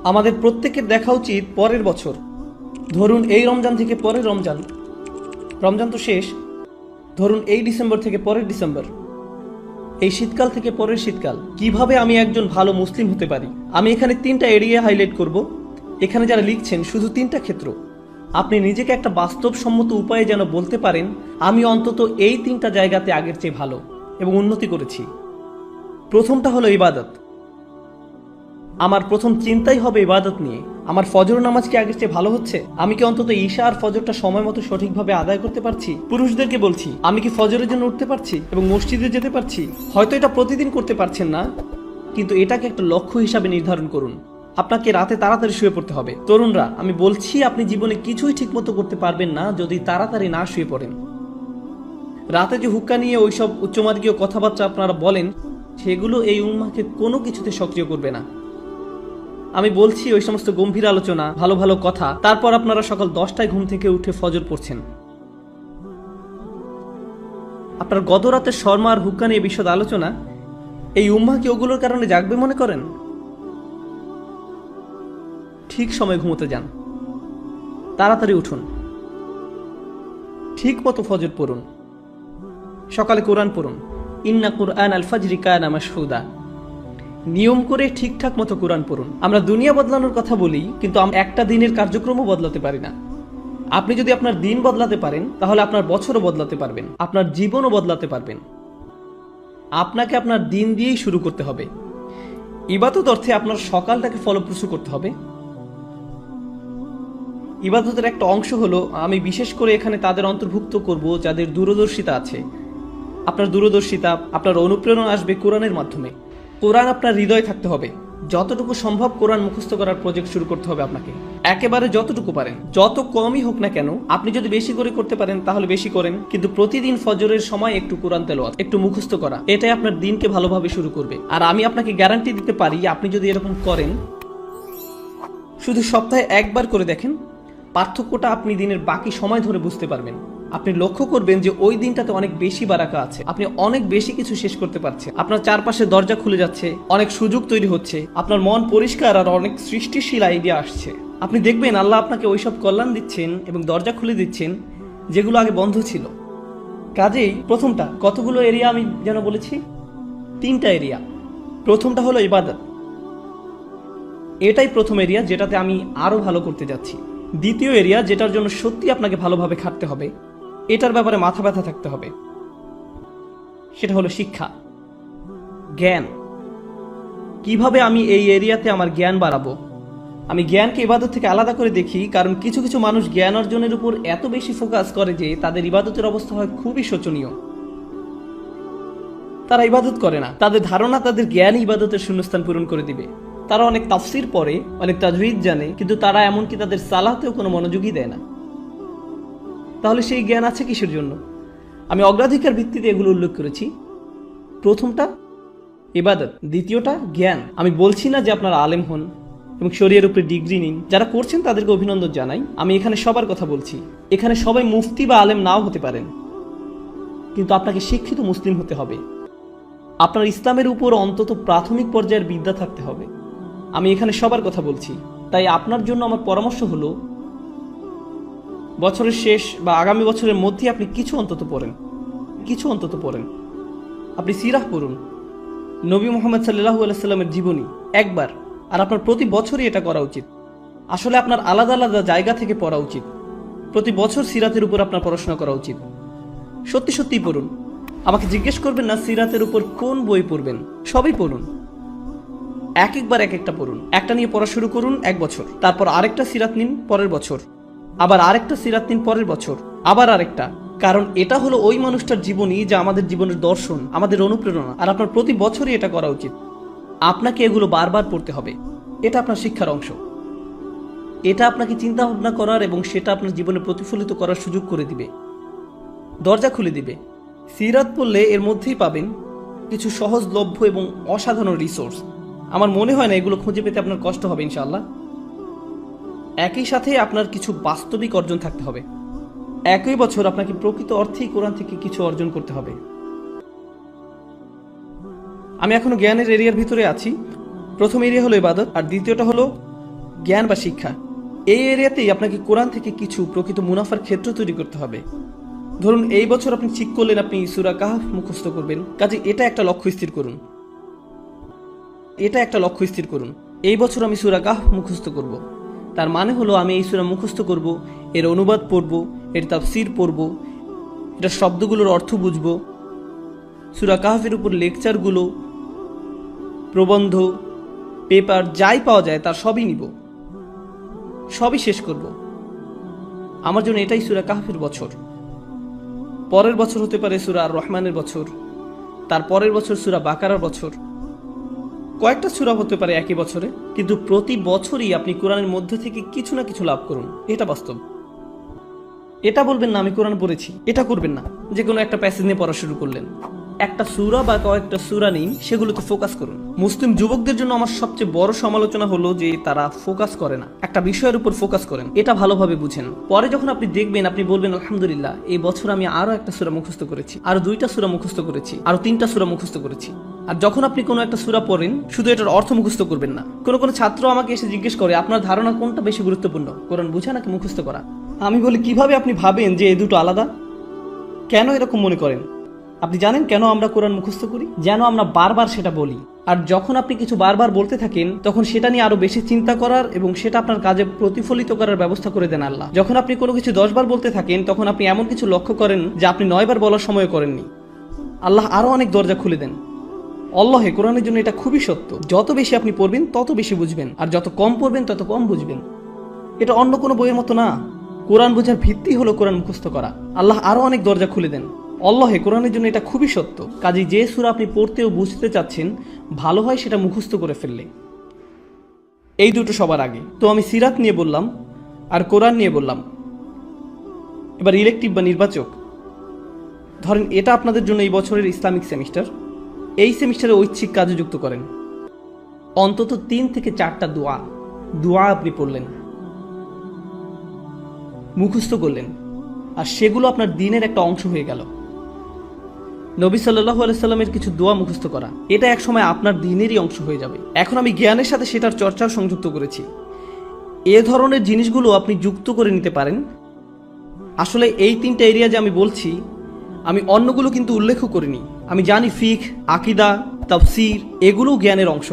আমাদের প্রত্যেকের দেখা উচিত পরের বছর। ধরুন এই রমজান থেকে পরের রমজান, রমজান তো শেষ, ধরুন এই ডিসেম্বর থেকে পরের ডিসেম্বর, এই শীতকাল থেকে পরের শীতকাল। কিভাবে আমি একজন ভালো মুসলিম হতে পারি? আমি এখানে 3টা এরিয়া হাইলাইট করব। এখানে যারা লিখছেন শুধু 3টা ক্ষেত্র। আপনি নিজেকে একটা বাস্তবসম্মত উপায়ে যেন বলতে পারেন আমি অন্তত এই 3টা জায়গাতে আগের চেয়ে ভালো এবং উন্নতি করেছি। প্রথমটা হলো ইবাদত। আমার প্রথম চিন্তাই হবে ইবাদত নিয়ে। আমার ফজর নামাজ কি আগের চেয়ে ভালো হচ্ছে? আমি কি অন্তত ঈশা আর ফজরটা সময় মতো সঠিকভাবে আদায় করতে পারছি? পুরুষদেরকে বলছি, আমি কি ফজরের জন্য উঠতে পারছি এবং মসজিদে যেতে পারছি? হয়তো এটা প্রতিদিন করতে পারছেন না, কিন্তু এটাকে একটা লক্ষ্য হিসাবে নির্ধারণ করুন। আপনাকে রাতে তাড়াতাড়ি শুয়ে পড়তে হবে। তরুণরা, আমি বলছি আপনি জীবনে কিছুই ঠিকমতো করতে পারবেন না যদি তাড়াতাড়ি না শুয়ে পড়েন। রাতে যে হুক্কা নিয়ে ওইসব উচ্চমার্গীয় কথাবার্তা আপনারা বলেন, সেগুলো এই উম্মাহকে কোনো কিছুতে সক্রিয় করবে না। আমি বলছি ওই সমস্ত গম্ভীর আলোচনা, ভালো ভালো কথা, তারপর আপনারা সকাল 10টায় ঘুম থেকে উঠে ফজর পড়ছেন। আপনার গত রাতের শর্মা আর হুক্কা নিয়ে বিশদ আলোচনা, এই উম্মাহ কি ওগুলোর কারণে জাগবে মনে করেন? ঠিক সময় ঘুমোতে যান, তাড়াতাড়ি উঠুন, ঠিক মতো ফজর পড়ুন, সকালে কোরআন পড়ুন। ইন্না কুরআন আল ফাজরি কানা মাশহুদা। নিয়ম করে ঠিকঠাক মতো কোরআন পড়ুন। আমরা দুনিয়া বদলানোর কথা বলি, কিন্তু আমরা একটা দিনের কার্যক্রমও বদলাতে পারি না। আপনি যদি আপনার দিন বদলাতে পারেন, তাহলে আপনার বছরও বদলাতে পারবেন, আপনার জীবনও বদলাতে পারবেন। আপনাকে আপনার দিন দিয়েই শুরু করতে হবে। ইবাদত অর্থে আপনার সকালটাকে ফলপ্রসূ করতে হবে। ইবাদতের একটা অংশ হলো, আমি বিশেষ করে এখানে তাদের অন্তর্ভুক্ত করব যাদের দূরদর্শিতা আছে। আপনার দূরদর্শিতা, আপনার অনুপ্রেরণা আসবে কোরআনের মাধ্যমে। কোরআন আপনার হৃদয়ে থাকতে হবে। যতটুকু সম্ভব কোরআন মুখস্থ করার প্রজেক্ট শুরু করতে হবে আপনাকে। একেবারে যতটুকু পারেন, যত কমই হোক না কেন। আপনি যদি বেশি করে করতে পারেন তাহলে বেশি করেন, কিন্তু প্রতিদিন ফজরের সময় একটু কোরআন তেলাওয়াত, একটু মুখস্থ করা, এটাই আপনার দিনকে ভালোভাবে শুরু করবে। আর আমি আপনাকে গ্যারান্টি দিতে পারি, আপনি যদি এরকম করেন, শুধু সপ্তাহে একবার করে দেখেন, পার্থক্যটা আপনি দিনের বাকি সময় ধরে বুঝতে পারবেন। আপনি লক্ষ্য করবেন যে ওই দিনটাতে অনেক বেশি বারাকা আছে, আপনি অনেক বেশি কিছু শেষ করতে পারছেন, আপনার চারপাশে দরজা খুলে যাচ্ছে, অনেক সুযোগ তৈরি হচ্ছে, আপনার মন পরিষ্কার আর অনেক সৃষ্টিশীল আইডিয়া আসছে। আপনি দেখবেন আল্লাহ আপনাকে ওইসব কল্যাণ দিচ্ছেন এবং দরজা খুলে দিচ্ছেন যেগুলো আগে বন্ধ ছিল। কাজেই প্রথমটা, কতগুলো এরিয়া আমি যেন বলেছি? 3টা এরিয়া। প্রথমটা হলো ইবাদত। এটাই প্রথম এরিয়া যেটাতে আমি আরো ভালো করতে যাচ্ছি। দ্বিতীয় এরিয়া, যেটার জন্য সত্যি আপনাকে ভালোভাবে খাটতে হবে, এটার ব্যাপারে মাথা ব্যথা থাকতে হবে, সেটা হলো শিক্ষা, জ্ঞান। কিভাবে আমি এই এরিয়াতে আমার জ্ঞান বাড়াবো? আমি জ্ঞানকে ইবাদত থেকে আলাদা করে দেখি, কারণ কিছু কিছু মানুষ জ্ঞান অর্জনের উপর এত বেশি ফোকাস করে যে তাদের ইবাদতের অবস্থা হয় খুবই শোচনীয়। তারা ইবাদত করে না, তাদের ধারণা তাদের জ্ঞান ইবাদতের শূন্যস্থান পূরণ করে দিবে। তারা অনেক তাফসির পড়ে, অনেক তাজউইদ জানে, কিন্তু তারা এমনকি তাদের সালাতেও কোনো মনোযোগই দেয় না। তাহলে সেই জ্ঞান আছে কিসের জন্য? আমি অগ্রাধিকার ভিত্তিতে এগুলো উল্লেখ করেছি। প্রথমটা ইবাদত, দ্বিতীয়টা জ্ঞান। আমি বলছি না যে আপনারা আলেম হন এবং শরীয়তের উপরে ডিগ্রি নিন। যারা করছেন তাদেরকে অভিনন্দন জানাই। আমি এখানে সবার কথা বলছি। এখানে সবাই মুফতি বা আলেম নাও হতে পারেন, কিন্তু আপনাকে শিক্ষিত মুসলিম হতে হবে। আপনার ইসলামের উপর অন্তত প্রাথমিক পর্যায়ের বিদ্যা থাকতে হবে। আমি এখানে সবার কথা বলছি। তাই আপনার জন্য আমার পরামর্শ হলো, বছরের শেষ বা আগামী বছরের মধ্যে আপনি কিছু অন্তত পড়েন। আপনি সিরাহ পড়ুন, নবী মুহাম্মদ সাল্লাল্লাহু আলাইহি সাল্লামের জীবনী একবার। আর আপনার প্রতি বছরই এটা করা উচিত। আসলে আপনার আলাদা আলাদা জায়গা থেকে পড়া উচিত। প্রতি বছর সিরাতের উপর আপনার পড়াশোনা করা উচিত। সত্যি সত্যিই পড়ুন। আমাকে জিজ্ঞেস করবেন না সিরাতের উপর কোন বই পড়বেন, সবই পড়ুন। একবার এক একটা পড়ুন। একটা নিয়ে পড়া শুরু করুন 1 বছর, তারপর আরেকটা সিরাত নিন পরের বছর, আবার আরেকটা সিরাত নিন পরের বছর, আবার আরেকটা। কারণ এটা হলো ওই মানুষটার জীবনী যা আমাদের জীবনের দর্শন, আমাদের অনুপ্রেরণা। আর আপনার প্রতি বছরই এটা করা উচিত। আপনাকে এগুলো বারবার পড়তে হবে। এটা আপনার শিক্ষার অংশ। এটা আপনাকে চিন্তা ভাবনা করার এবং সেটা আপনার জীবনে প্রতিফলিত করার সুযোগ করে দিবে, দরজা খুলে দিবে। সিরাত পড়লে এর মধ্যেই পাবেন কিছু সহজলভ্য এবং অসাধারণ রিসোর্স। আমার মনে হয় না এগুলো খুঁজে পেতে আপনার কষ্ট হবে ইনশাআল্লাহ। একই সাথে আপনার কিছু বাস্তবিক অর্জন থাকতে হবে। একই বছর আপনাকে প্রকৃত অর্থেই কোরআন থেকে কিছু অর্জন করতে হবে। আমি এখনো জ্ঞানের এরিয়ার ভিতরে আছি। প্রথম এরিয়া হলো ইবাদত, আর দ্বিতীয়টা হলো জ্ঞান বা শিক্ষা, এই এরিয়াতেই আপনাকে কোরআন থেকে কিছু প্রকৃত মুনাফার ক্ষেত্র তৈরি করতে হবে। ধরুন এই বছর আপনি ঠিক করলেন আপনি সূরা কাহফ মুখস্থ করবেন, কাজে এটা একটা লক্ষ্য স্থির করুন। এই বছর আমি সূরা কাহফ মুখস্থ করব। তার মানে হলো আমি এই সূরা মুখস্থ করব, এর অনুবাদ পড়ব, এর তাফসীর পড়ব, এটা শব্দগুলোর অর্থ বুঝব, সূরা কাহফের উপর লেকচারগুলো, প্রবন্ধ, পেপার যাই পাওয়া যায় তার সবই নিব, সবই শেষ করব। আমার জন্য এটাই সূরা কাহফের বছর। পরের বছর হতে পারে সূরা আর রহমানের বছর, তার পরের বছর সূরা বাকারার বছর, কয়েকটা সূরা হতে পারে একই বছরে, কিন্তু প্রতি বছরই আপনি কোরআনের মধ্যে থেকে কিছু না কিছু লাভ করুন, এটা বাস্তব। এটা বলবেন না আমি কোরআন পড়েছি, এটা করবেন না যে কোনো একটা প্যাসেজ নিয়ে পড়া শুরু করলেন। একটা সূরা বা কয়েকটা সূরা নিন, সেগুলোতে ফোকাস করুন। মুসলিম যুবকদের জন্য আমার সবচেয়ে বড় সমালোচনা হলো যে তারা ফোকাস করে না, একটা বিষয়ের উপর ফোকাস করেন, এটা ভালোভাবে বুঝেন। পরে যখন আপনি দেখবেন, আপনি বলবেন আলহামদুলিল্লাহ এই বছর আমি আরো একটা সূরা মুখস্থ করেছি, আরো 2টা সূরা মুখস্থ করেছি, আরো 3টা সূরা মুখস্থ করেছি। আর যখন আপনি কোনো একটা সূরা পড়েন, শুধু এটার অর্থ মুখস্থ করবেন না। কোনো ছাত্র আমাকে এসে জিজ্ঞেস করে আপনার ধারণা কোনটা বেশি গুরুত্বপূর্ণ, কোরআন বোঝা নাকি মুখস্থ করা? আমি বলি কিভাবে আপনি ভাবেন যে এই দুটো আলাদা? কেন এরকম মনে করেন? আপনি জানেন কেন আমরা কোরআন মুখস্থ করি? যেন আমরা বারবার সেটা বলি। আর যখন আপনি কিছু বারবার বলতে থাকেন, তখন সেটা নিয়ে আরো বেশি চিন্তা করার এবং সেটা আপনার কাজে প্রতিফলিত করার ব্যবস্থা করে দেন আল্লাহ। যখন আপনি কোনো কিছু 10 বার বলতে থাকেন, তখন আপনি এমন কিছু লক্ষ্য করেন যা আপনি 9 বার বলার সময় করেননি। আল্লাহ আরো অনেক দরজা খুলে দেন। আল্লাহে কোরআনের জন্য এটা খুবই সত্য। যত বেশি আপনি পড়বেন তত বেশি বুঝবেন, আর যত কম পড়বেন তত কম বুঝবেন। এটা অন্য কোনো বইয়ের মতো না। কোরআন বোঝার ভিত্তি হলো কোরআন মুখস্থ করা। আল্লাহ আরো অনেক দরজা খুলে দেন। আল্লাহে কোরআনের জন্য এটা খুবই সত্য। কাজেই যে সূরা আপনি পড়তে ও বুঝতে চাচ্ছেন, ভালো হয় সেটা মুখস্থ করে ফেললে। এই দুটো সবার আগে। তো আমি সিরাত নিয়ে বললাম আর কোরআন নিয়ে বললাম। এবার ইলেকটিভ বা নির্বাচক। ধরেন এটা আপনাদের জন্য এই বছরের ইসলামিক সেমিস্টার। এই সেমিস্টারে ঐচ্ছিক কাজে যুক্ত করেন। অন্তত 3 থেকে 4টা দোয়া আপনি পড়লেন, মুখস্থ করলেন, আর সেগুলো আপনার দিনের একটা অংশ হয়ে গেল। নবী সাল্লাল্লাহু আলাইহি সাল্লামের কিছু দোয়া মুখস্থ করা, এটা এক সময় আপনার দিনেরই অংশ হয়ে যাবে। এখন আমি জ্ঞানের সাথে সেটার চর্চাও সংযুক্ত করেছি। এ ধরনের জিনিসগুলো আপনি যুক্ত করে নিতে পারেন। আসলে এই 3টা এরিয়া যে আমি বলছি, আমি অন্যগুলো কিন্তু উল্লেখ করিনি। আমি জানি ফিকহ, আকীদা, তাফসীর এগুলোও জ্ঞানের অংশ,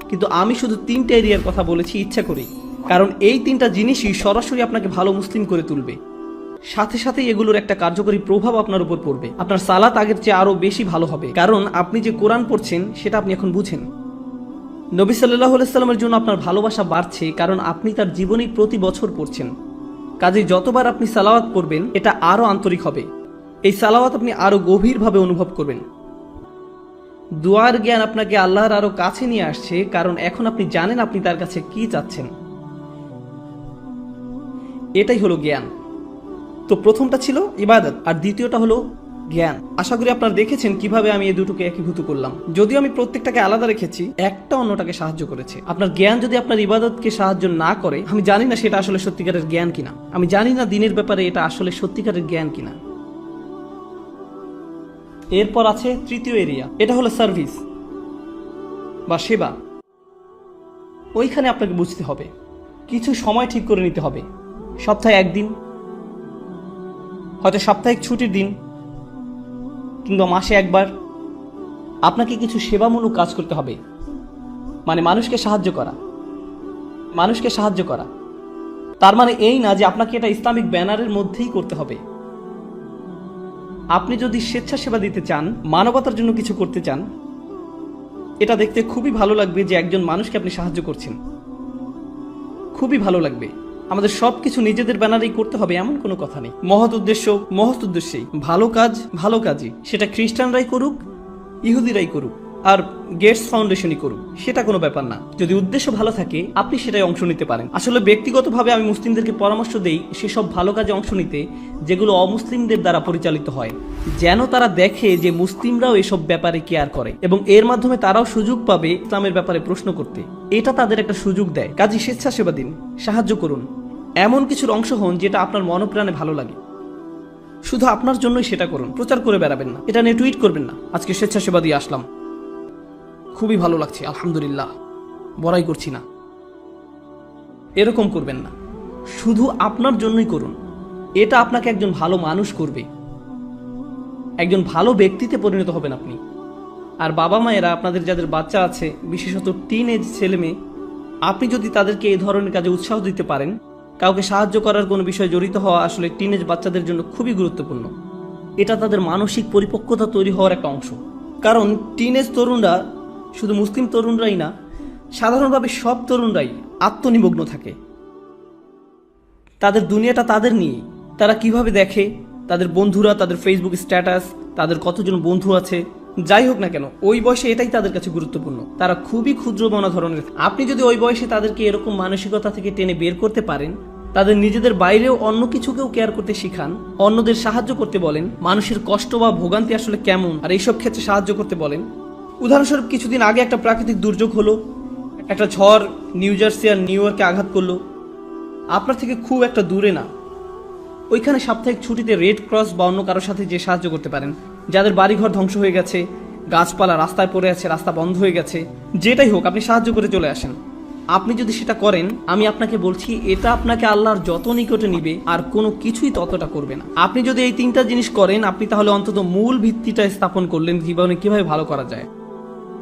কিন্তু আমি শুধু 3টা এরিয়ার কথা বলেছি ইচ্ছা করেই। কারণ এই 3টা জিনিসই সরাসরি আপনাকে ভালো মুসলিম করে তুলবে। সাথে সাথে এগুলোর একটা কার্যকরী প্রভাব আপনার উপর পড়বে। আপনার সালাত আগের চেয়ে আরো বেশি ভালো হবে, কারণ আপনি যে কোরআন পড়ছেন সেটা আপনি এখন বুঝেন। নবী সাল্লাল্লাহু আলাইহি সাল্লামের জন্য আপনার ভালোবাসা বাড়ছে, কারণ আপনি তার জীবনী প্রতি বছর পড়ছেন। কাজেই যতবার আপনি সালাওয়াত পড়বেন, এটা আরো আন্তরিক হবে। এই সালাওয়াত আপনি আরো গভীরভাবে অনুভব করবেন। দুয়ার জ্ঞান আপনাকে আল্লাহর আরো কাছে নিয়ে আসছে, কারণ এখন আপনি জানেন আপনি তার কাছে কি চাচ্ছেন। এটাই হলো জ্ঞান। তো প্রথমটা ছিল ইবাদত, আর দ্বিতীয়টা হলো জ্ঞান। আশা করি আপনারা দেখেছেন কিভাবে আমি এই দুটোকে একীভূত করলাম। যদিও আমি প্রত্যেকটাকে আলাদা রেখেছি, একটা অন্যটাকে সাহায্য করেছে। আপনার জ্ঞান যদি আপনার ইবাদতকে সাহায্য না করে, আমি জানি না সেটা আসলে সত্যিকারের জ্ঞান কিনা। আমি জানি না দিনের ব্যাপারে এটা আসলে সত্যিকারের জ্ঞান কিনা। এরপর আছে তৃতীয় এরিয়া, এটা হলো সার্ভিস বা সেবা। ওইখানে আপনাকে বুঝতে হবে, কিছু সময় ঠিক করে নিতে হবে। সপ্তাহে 1 দিন, হয়তো সাপ্তাহিক ছুটির দিন, কিংবা মাসে 1 বার আপনাকে কিছু সেবামূলক কাজ করতে হবে। মানে মানুষকে সাহায্য করা। তার মানে এই না যে আপনাকে এটা ইসলামিক ব্যানারের মধ্যেই করতে হবে। আপনি যদি স্বেচ্ছাসেবা দিতে চান, মানবতার জন্য কিছু করতে চান, এটা দেখতে খুবই ভালো লাগবে যে একজন মানুষকে আপনি সাহায্য করছেন। খুবই ভালো লাগবে। আমাদের সবকিছু নিজেদের ব্যানারেই করতে হবে এমন কোনো কথা নেই। মহৎ উদ্দেশ্যেই ভালো কাজই, সেটা খ্রিস্টানরাই করুক, ইহুদিরাই করুক, আর গেটস ফাউন্ডেশনই করুক, সেটা কোনো ব্যাপার না। যদি উদ্দেশ্য ভালো থাকে, আপনি সেটাই অংশ নিতে পারেন। আসলে ব্যক্তিগতভাবে আমি মুসলিমদেরকে পরামর্শ দেই সেসব ভালো কাজে অংশ নিতে যেগুলো অমুসলিমদের দ্বারা পরিচালিত হয়, যেন তারা দেখে যে মুসলিমরাও এসব ব্যাপারে কেয়ার করে এবং এর মাধ্যমে তারাও সুযোগ পাবে ইসলামের ব্যাপারে প্রশ্ন করতে। এটা তাদের একটা সুযোগ দেয়। কাজী স্বেচ্ছাসেবা দিন, সাহায্য করুন, এমন কিছুর অংশ হন যেটা আপনার মনপ্রাণে ভালো লাগে। শুধু আপনার জন্যই সেটা করুন, প্রচার করে বেড়াবেন না, এটা নিয়ে টুইট করবেন না আজকে স্বেচ্ছাসেবা দিয়ে আসলাম, খুবই ভালো লাগছে আলহামদুলিল্লাহ, বড়াই করছি না। এরকম করবেন না, শুধু আপনার জন্যই করুন। এটা আপনাকে একজন ভালো মানুষ করবে, একজন ভালো ব্যক্তিতে পরিণত হবেন আপনি। আর বাবা মায়েরা আপনাদের যাদের বাচ্চা আছে, বিশেষত টিন এজ ছেলে মেয়ে, আপনি যদি তাদেরকে এই ধরনের কাজে উৎসাহ দিতে পারেন, কাউকে সাহায্য করার কোনো বিষয়ে জড়িত হওয়া আসলে টিনেজ বাচ্চাদের জন্য খুবই গুরুত্বপূর্ণ। এটা তাদের মানসিক পরিপক্কতা তৈরি হওয়ার একটা অংশ। কারণ টিনেজ তরুণরা শুধু মুসলিম তরুণরাই না, সাধারণভাবে সব তরুণরাই আত্মনিমগ্ন থাকে। তাদের দুনিয়াটা তাদের নিয়ে। তারা কিভাবে দেখে, তাদের বন্ধুরা, তাদের ফেসবুক স্ট্যাটাস, তাদের কতজন বন্ধু আছে, যাই হোক না কেন, ওই বয়সে এটাই তাদের কাছে গুরুত্বপূর্ণ। তারা খুবই ক্ষুদ্র মনা ধরনের। আপনি যদি ওই বয়সে তাদেরকে এরকম মানসিকতা থেকে টেনে বের করতে পারেন, তাদের নিজেদের বাইরেও অন্য কিছুকেও কেয়ার করতে শিখান, অন্যদের সাহায্য করতে বলেন, মানুষের কষ্ট বা ভোগান্তি আসলে কেমন আর এইসব ক্ষেত্রে সাহায্য করতে বলেন। উদাহরণস্বরূপ কিছুদিন আগে একটা প্রাকৃতিক দুর্যোগ হলো, একটা ঝড় নিউ জার্সি আর নিউ ইয়র্কে আঘাত করলো। আপনার থেকে খুব একটা দূরে না, ওইখানে সাপ্তাহিক ছুটিতে রেড ক্রস বা অন্য কারোর সাথে যে সাহায্য করতে পারেন, যাদের বাড়িঘর ধ্বংস হয়ে গেছে, গাছপালা রাস্তায় পড়ে আছে, রাস্তা বন্ধ হয়ে গেছে, যেটাই হোক আপনি সাহায্য করে চলে আসেন। আপনি যদি সেটা করেন, আমি আপনাকে বলছি এটা আপনাকে আল্লাহর যত নিকটে নিবে আর কোনো কিছুই ততটা করবে না। আপনি যদি এই তিনটা জিনিস করেন, আপনি তাহলে অন্তত মূল ভিত্তিটা স্থাপন করলেন জীবনে কিভাবে ভালো করা যায়।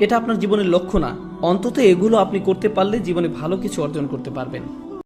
এটা আপনার জীবনের লক্ষ্য না, অন্তত এগুলো আপনি করতে পারলে জীবনে ভালো কিছু অর্জন করতে পারবেন।